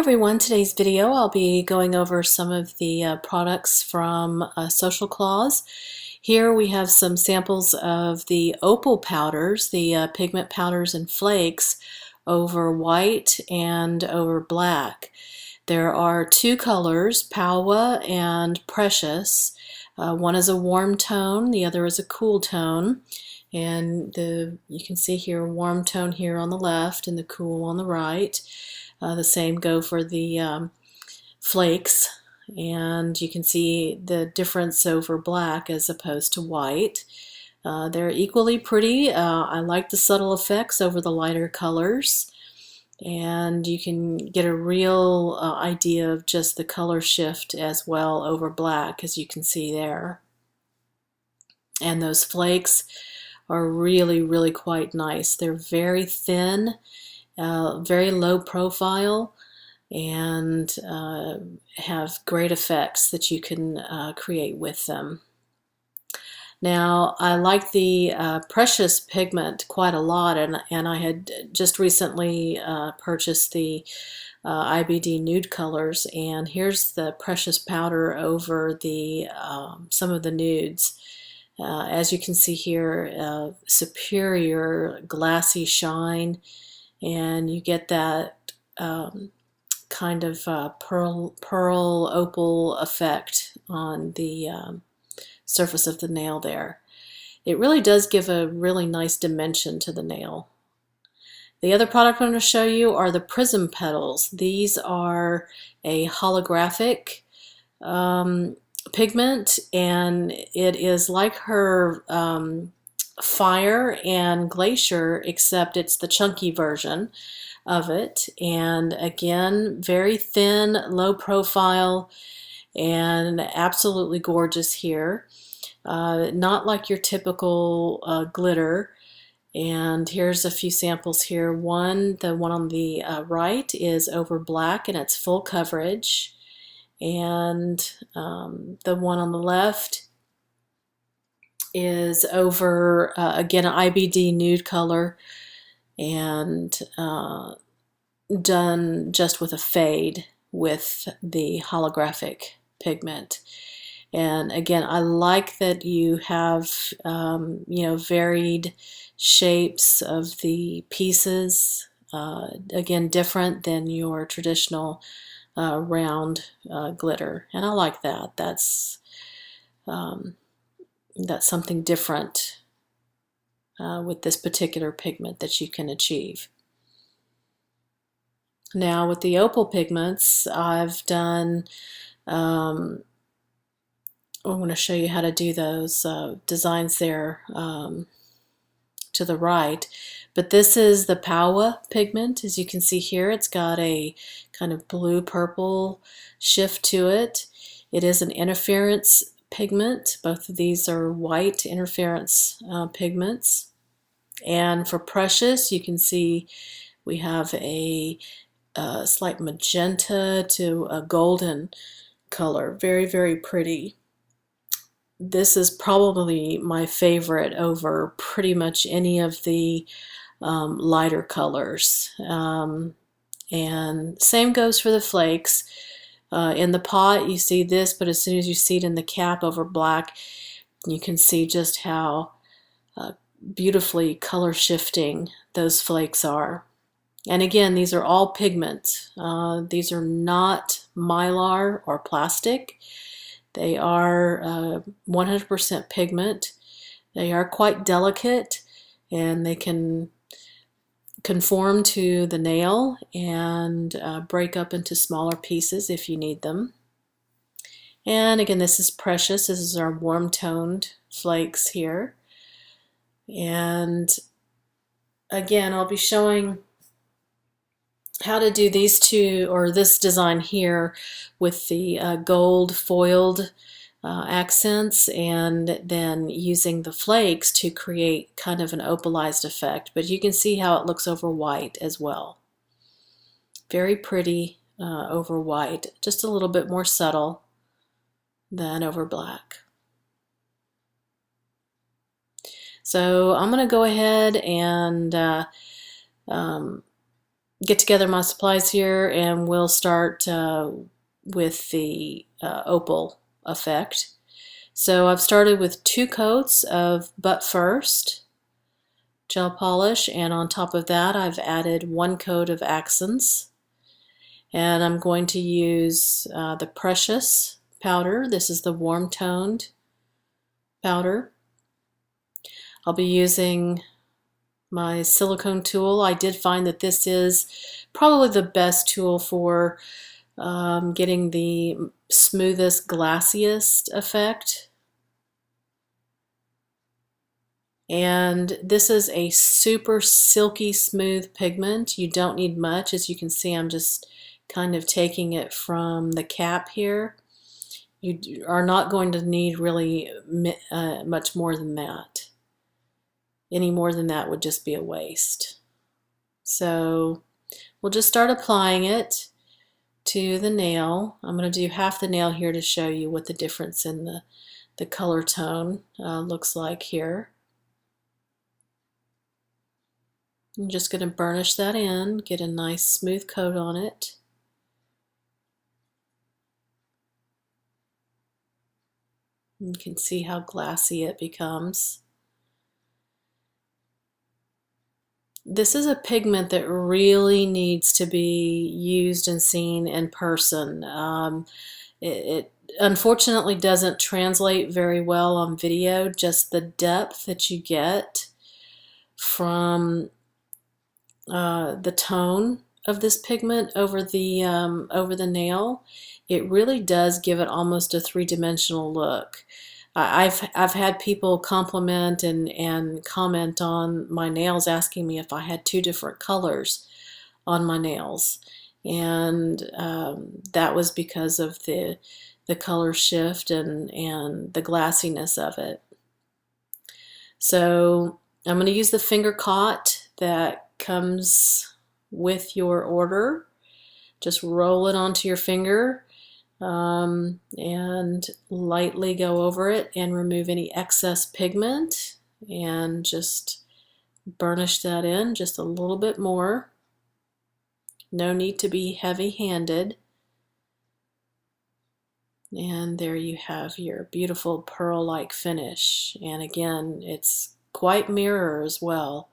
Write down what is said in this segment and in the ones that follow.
everyone, today's video I'll be going over some of the products from Social Claws. Here we have some samples of the opal powders, the pigment powders and flakes over white and over black. There are two colors, Paua and Precious. One is a warm tone, the other is a cool tone. And you can see here warm tone here on the left and the cool on the right. The same go for the flakes, and you can see the difference over black as opposed to white. They're equally pretty. I like the subtle effects over the lighter colors, and you can get a real idea of just the color shift as well over black, as you can see there. And those flakes are really quite nice. They're very thin, very low profile, and have great effects that you can create with them. Now, I like the Precious pigment quite a lot, and I had just recently purchased the IBD nude colors, and here's the Precious powder over the some of the nudes. As you can see here, superior glassy shine, and you get that kind of pearl opal effect on the surface of the nail there. It really does give a really nice dimension to the nail. The other product I'm going to show you are the Prism Petals. These are a holographic pigment, and it is like her Fire and Glacier, except it's the chunky version of it. And again, very thin, low profile, and absolutely gorgeous here. Not like your typical glitter. And here's a few samples here. The one on the right is over black, and it's full coverage. And the one on the left is over, again, an IBD nude color, and done just with a fade with the holographic pigment. And again, I like that you have varied shapes of the pieces, again, different than your traditional round glitter, and I like that. That's something different with this particular pigment that you can achieve. Now with the opal pigments, I've done, I'm going to show you how to do those designs there to the right. But this is the Paua pigment. As you can see here, it's got a kind of blue-purple shift to it. It is an interference pigment. Both of these are white interference pigments. And for Precious, you can see we have a slight magenta to a golden color. Very pretty. This is probably my favorite over pretty much any of the lighter colors. And same goes for the flakes. In the pot you see this, but as soon as you see it in the cap over black, you can see just how beautifully color shifting those flakes are. And again, these are all pigment. These are not mylar or plastic. They are 100% pigment. They are quite delicate, and they can conform to the nail and break up into smaller pieces if you need them. And again, this is Precious. This is our warm toned flakes here. And again, I'll be showing how to do these two, or this design here, with the gold foiled accents, and then using the flakes to create kind of an opalized effect. But you can see how it looks over white as well. Very pretty over white, just a little bit more subtle than over black. So I'm going to go ahead and get together my supplies here, and we'll start with the opal effect. So I've started with 2 coats of But First gel polish, and on top of that I've added 1 coat of Akzentz. And I'm going to use the Precious powder. This is the warm toned powder. I'll be using my silicone tool. I did find that this is probably the best tool for getting the smoothest, glassiest effect. And this is a super silky smooth pigment. You don't need much. As you can see, I'm just kind of taking it from the cap here. You are not going to need really much more than that. Any more than that would just be a waste. So we'll just start applying it to the nail. I'm going to do half the nail here to show you what the difference in the color tone looks like here. I'm just going to burnish that in, get a nice smooth coat on it. You can see how glassy it becomes. This is a pigment that really needs to be used and seen in person. It unfortunately doesn't translate very well on video, just the depth that you get from the tone of this pigment over the nail. It really does give it almost a three-dimensional look. I've had people compliment and comment on my nails, asking me if I had 2 different colors on my nails, and that was because of the color shift and the glassiness of it. So I'm going to use the finger caught that comes with your order. Just roll it onto your finger and lightly go over it and remove any excess pigment, and just burnish that in just a little bit more. No need to be heavy-handed. And there you have your beautiful pearl-like finish. And again, it's quite mirror as well.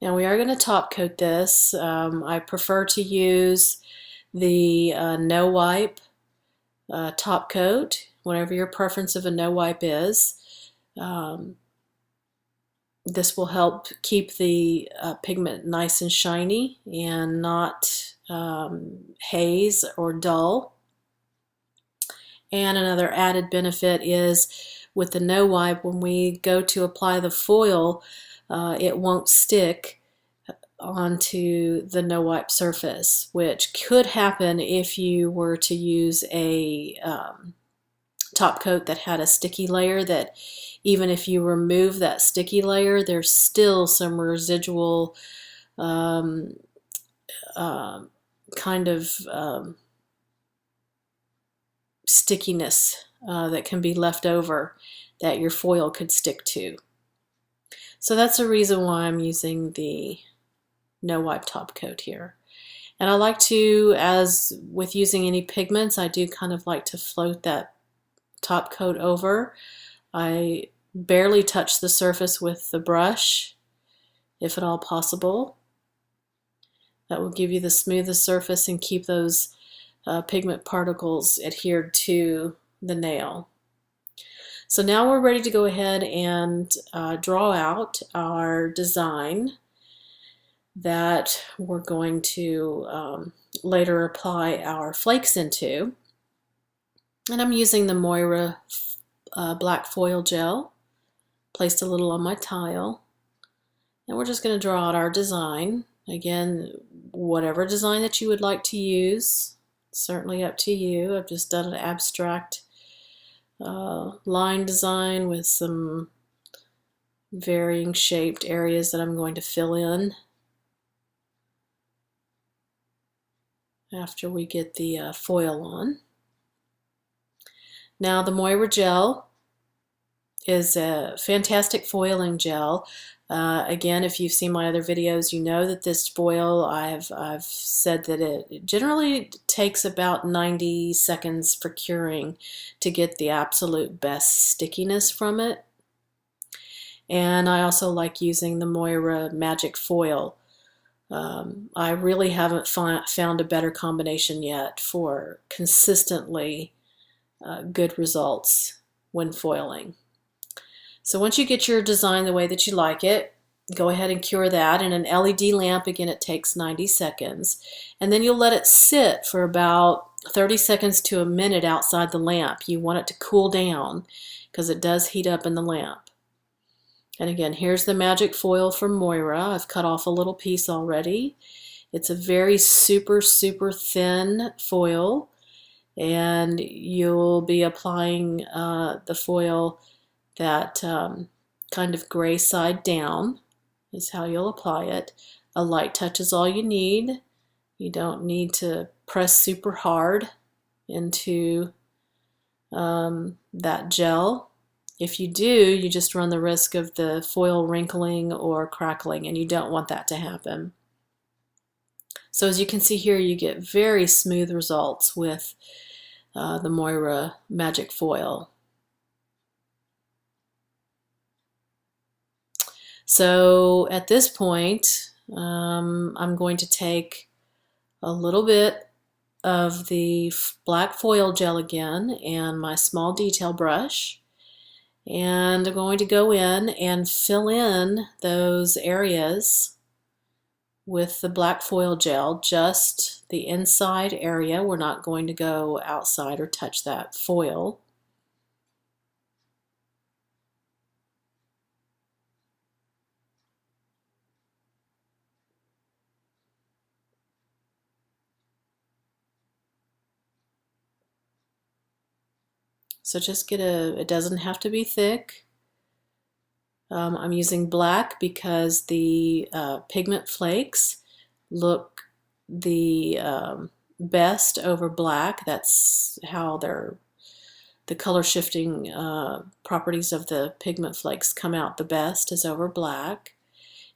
Now we are going to top coat this. I prefer to use the no wipe top coat, whatever your preference of a no wipe is. This will help keep the pigment nice and shiny and not haze or dull. And another added benefit is with the no wipe, when we go to apply the foil, it won't stick onto the no wipe surface, which could happen if you were to use a top coat that had a sticky layer, that even if you remove that sticky layer, there's still some residual kind of stickiness that can be left over that your foil could stick to. So that's the reason why I'm using the no wipe top coat here. And I like to, as with using any pigments, I do kind of like to float that top coat over. I barely touch the surface with the brush, if at all possible. That will give you the smoothest surface and keep those pigment particles adhered to the nail. So now we're ready to go ahead and draw out our design that we're going to later apply our flakes into. And I'm using the Moira black foil gel, placed a little on my tile, and we're just going to draw out our design. Again, whatever design that you would like to use, certainly up to you. I've just done an abstract line design with some varying shaped areas that I'm going to fill in after we get the foil on. Now the Moira gel is a fantastic foiling gel. Again, if you've seen my other videos, you know that this foil, I've said that it generally takes about 90 seconds for curing to get the absolute best stickiness from it. And I also like using the Moira Magic Foil. I really haven't found a better combination yet for consistently good results when foiling. So once you get your design the way that you like it, go ahead and cure that. In an LED lamp, again, it takes 90 seconds. And then you'll let it sit for about 30 seconds to a minute outside the lamp. You want it to cool down because it does heat up in the lamp. And again, here's the magic foil from Moira. I've cut off a little piece already. It's a very super, super thin foil. And you'll be applying the foil that kind of gray side down is how you'll apply it. A light touch is all you need. You don't need to press super hard into that gel. If you do, you just run the risk of the foil wrinkling or crackling, and you don't want that to happen. So as you can see here, you get very smooth results with the Moira Magic Foil. So at this point, I'm going to take a little bit of the black foil gel again and my small detail brush, and I'm going to go in and fill in those areas with the black foil gel, just the inside area. We're not going to go outside or touch that foil. So just get it doesn't have to be thick. I'm using black because the pigment flakes look the best over black. That's how the color shifting properties of the pigment flakes come out the best, is over black.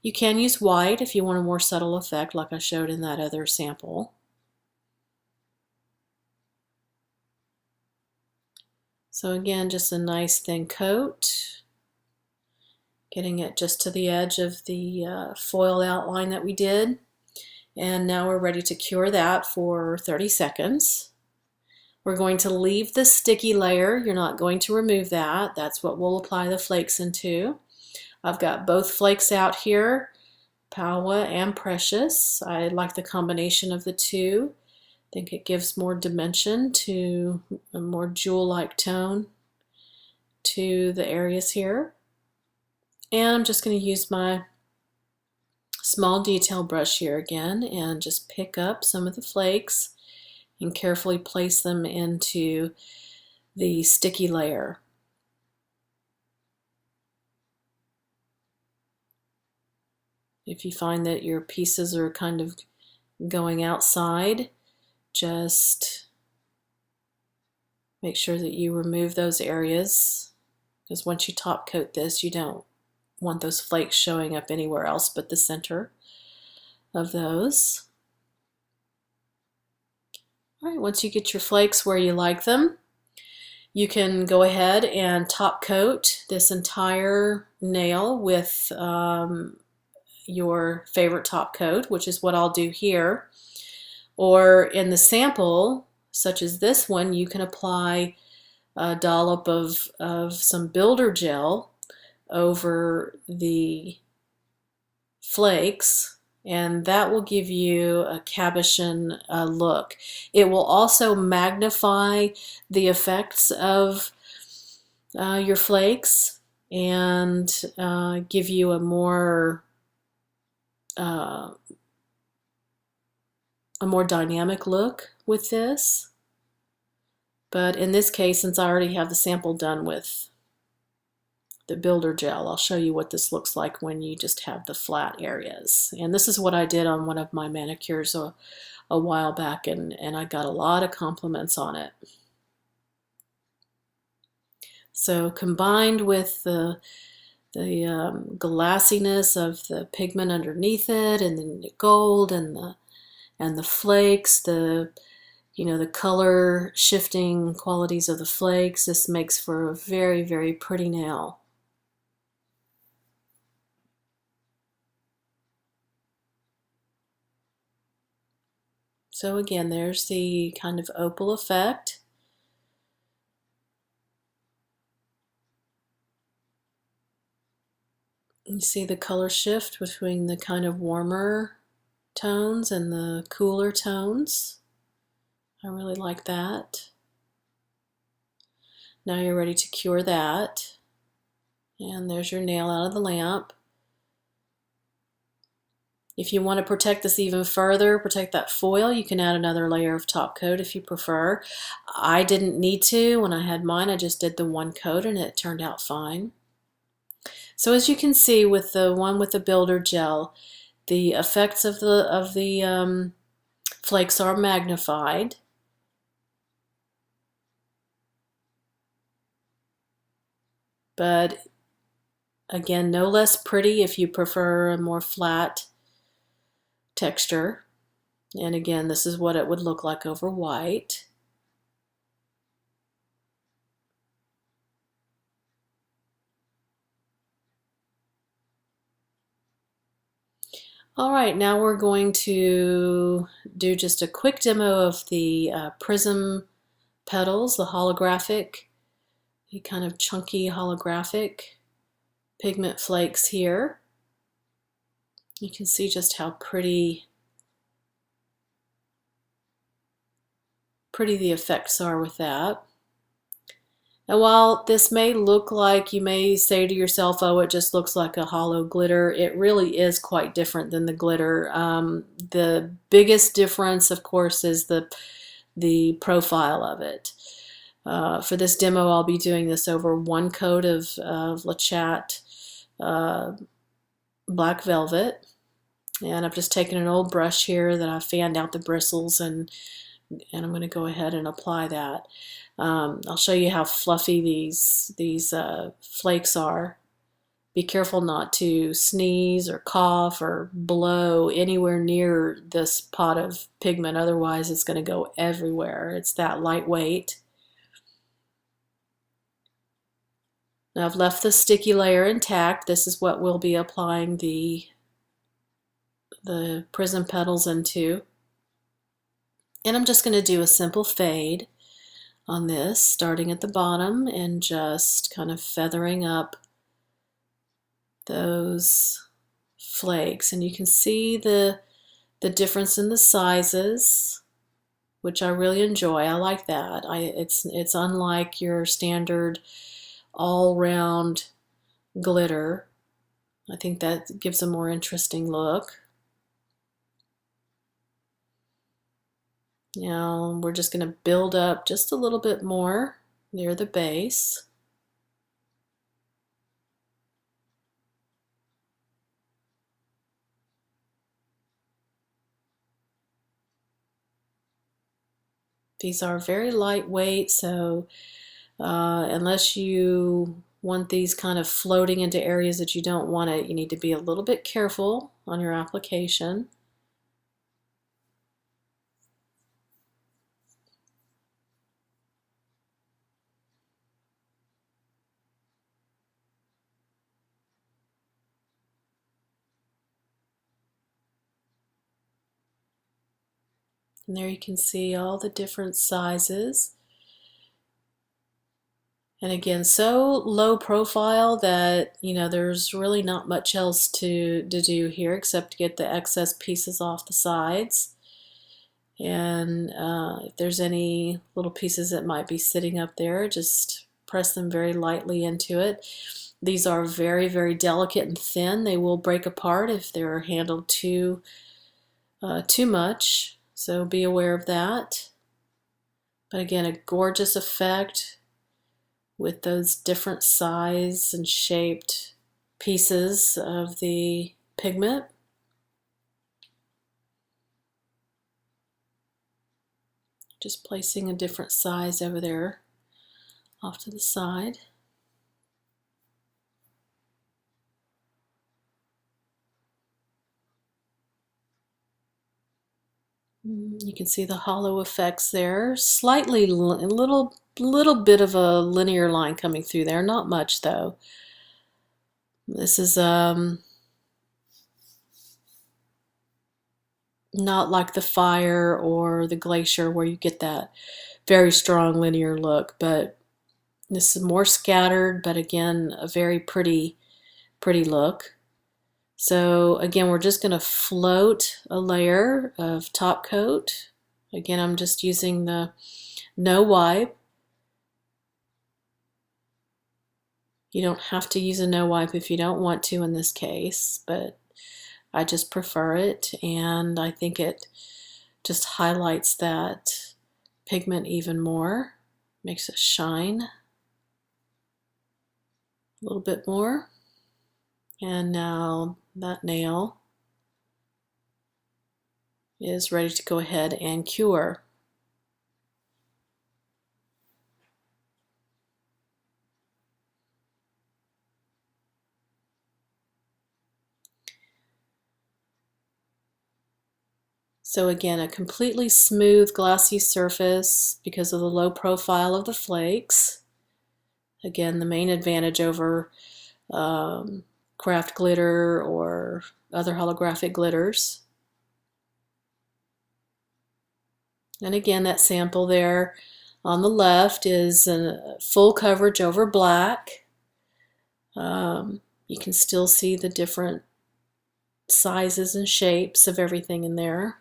You can use white if you want a more subtle effect, like I showed in that other sample. So again, just a nice thin coat, getting it just to the edge of the foil outline that we did. And now we're ready to cure that for 30 seconds. We're going to leave the sticky layer. You're not going to remove that. That's what we'll apply the flakes into. I've got both flakes out here, Paua and Precious. I like the combination of the two. I think it gives more dimension to a more jewel-like tone to the areas here. And I'm just going to use my small detail brush here again and just pick up some of the flakes and carefully place them into the sticky layer. If you find that your pieces are kind of going outside, just make sure that you remove those areas, because once you top coat this, you don't want those flakes showing up anywhere else but the center of those. All right, once you get your flakes where you like them, you can go ahead and top coat this entire nail with your favorite top coat, which is what I'll do here. Or in the sample, such as this one, you can apply a dollop of some builder gel over the flakes, and that will give you a cabochon look. It will also magnify the effects of your flakes and give you a more dynamic look with this. But in this case, since I already have the sample done with the builder gel, I'll show you what this looks like when you just have the flat areas. And this is what I did on one of my manicures a while back, and I got a lot of compliments on it. So combined with the glassiness of the pigment underneath it, and then the gold and the flakes, the color shifting qualities of the flakes, this makes for a very, very pretty nail. So again, there's the kind of opal effect. You see the color shift between the kind of warmer tones and the cooler tones. I really like that. Now you're ready to cure that. And there's your nail out of the lamp. If you want to protect this even further, protect that foil, you can add another layer of top coat if you prefer. I didn't need to. When I had mine, I just did the one coat and it turned out fine. So as you can see with the one with the builder gel, the effects of the flakes are magnified. But again, no less pretty if you prefer a more flat texture. And again, this is what it would look like over white. All right, now we're going to do just a quick demo of the Prism Petals, the holographic, the kind of chunky holographic pigment flakes here. You can see just how pretty the effects are with that. And while this may look like, you may say to yourself, oh, it just looks like a hollow glitter, it really is quite different than the glitter. The biggest difference, of course, is the profile of it. For this demo, I'll be doing this over one coat of LeChat black velvet. And I've just taken an old brush here that I fanned out the bristles, and I'm going to go ahead and apply that. I'll show you how fluffy these flakes are. Be careful not to sneeze or cough or blow anywhere near this pot of pigment, otherwise it's going to go everywhere. It's that lightweight. Now I've left the sticky layer intact. This is what we'll be applying the prism petals into. And I'm just going to do a simple fade on this, starting at the bottom and just kind of feathering up those flakes. And you can see the difference in the sizes, which I really enjoy. I like that. It's unlike your standard all-round glitter. I think that gives a more interesting look. Now we're just going to build up just a little bit more near the base. These are very lightweight, so unless you want these kind of floating into areas that you don't want it, you need to be a little bit careful on your application. And there you can see all the different sizes. And again, so low profile that, there's really not much else to do here except to get the excess pieces off the sides. And if there's any little pieces that might be sitting up there, just press them very lightly into it. These are very, very delicate and thin. They will break apart if they're handled too much. So be aware of that. But again, a gorgeous effect with those different size and shaped pieces of the pigment. Just placing a different size over there off to the side. You can see the hollow effects there. Slightly, a little bit of a linear line coming through there. Not much though. This is not like the fire or the glacier where you get that very strong linear look, but this is more scattered, but again, a very pretty look. So again, we're just going to float a layer of top coat. Again, I'm just using the no wipe. You don't have to use a no wipe if you don't want to in this case, but I just prefer it, and I think it just highlights that pigment even more, makes it shine a little bit more. And now that nail is ready to go ahead and cure. So again, a completely smooth, glassy surface because of the low profile of the flakes. Again, the main advantage over craft glitter or other holographic glitters. And again, that sample there on the left is a full coverage over black. You can still see the different sizes and shapes of everything in there.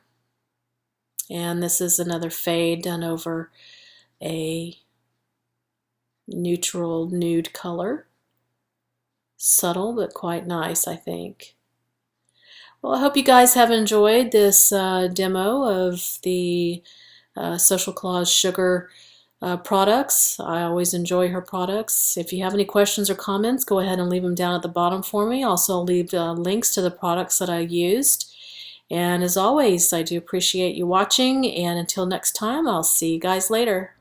And this is another fade done over a neutral nude color. Subtle, but quite nice, I think. Well, I hope you guys have enjoyed this demo of the Social Claws Sugar products. I always enjoy her products. If you have any questions or comments, go ahead and leave them down at the bottom for me. Also, I'll leave links to the products that I used. And as always, I do appreciate you watching, and until next time, I'll see you guys later.